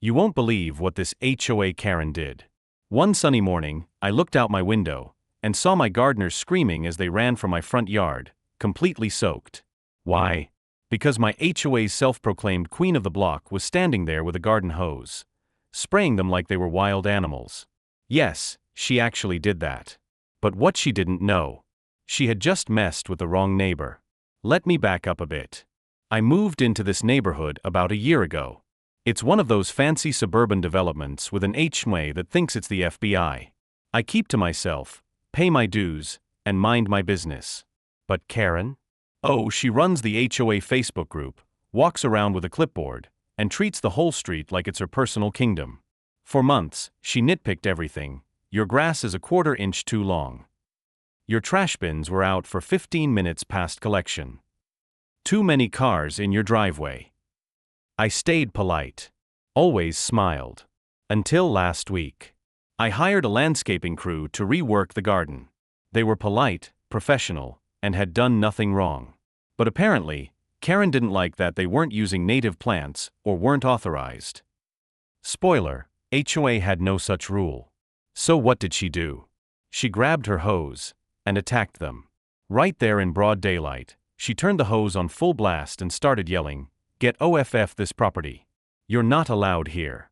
You won't believe what this HOA Karen did. One sunny morning, I looked out my window and saw my gardeners screaming as they ran from my front yard, completely soaked. Why? Because my HOA's self-proclaimed queen of the block was standing there with a garden hose, spraying them like they were wild animals. Yes, she actually did that. But what she didn't know, she had just messed with the wrong neighbor. Let me back up a bit. I moved into this neighborhood about a year ago. It's one of those fancy suburban developments with an HOA that thinks it's the FBI. I keep to myself, pay my dues, and mind my business. But Karen? Oh, she runs the HOA Facebook group, walks around with a clipboard, and treats the whole street like it's her personal kingdom. For months, she nitpicked everything. Your grass is a quarter-inch too long. Your trash bins were out for 15 minutes past collection. Too many cars in your driveway. I stayed polite. Always smiled. Until last week. I hired a landscaping crew to rework the garden. They were polite, professional, and had done nothing wrong. But apparently, Karen didn't like that they weren't using native plants or weren't authorized. Spoiler, HOA had no such rule. So what did she do? She grabbed her hose and attacked them. Right there in broad daylight, she turned the hose on full blast and started yelling, "Get off this property. You're not allowed here."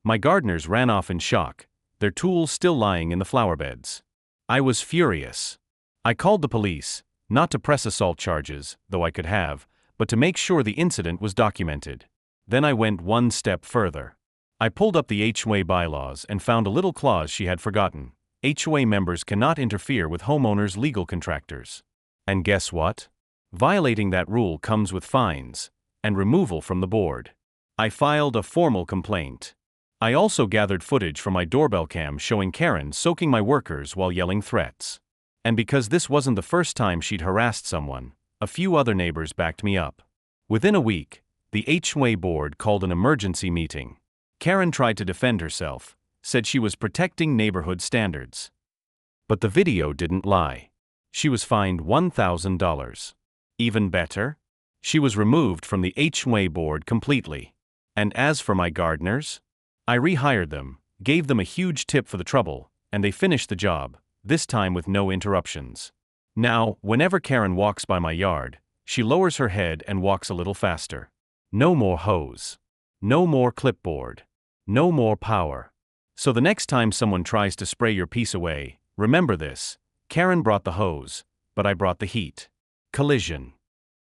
My gardeners ran off in shock, their tools still lying in the flower beds. I was furious. I called the police, not to press assault charges, though I could have, but to make sure the incident was documented. Then I went one step further. I pulled up the HOA bylaws and found a little clause she had forgotten. HOA members cannot interfere with homeowners' legal contractors. And guess what? Violating that rule comes with fines and removal from the board. I filed a formal complaint. I also gathered footage from my doorbell cam showing Karen soaking my workers while yelling threats. And because this wasn't the first time she'd harassed someone, a few other neighbors backed me up. Within a week, the HOA board called an emergency meeting. Karen tried to defend herself, said she was protecting neighborhood standards. But the video didn't lie. She was fined $1,000. Even better? She was removed from the HOA board completely. And as for my gardeners? I rehired them, gave them a huge tip for the trouble, and they finished the job, this time with no interruptions. Now, whenever Karen walks by my yard, she lowers her head and walks a little faster. No more hose. No more clipboard. No more power. So the next time someone tries to spray your peace away, remember this: Karen brought the hose, but I brought the heat. Collision.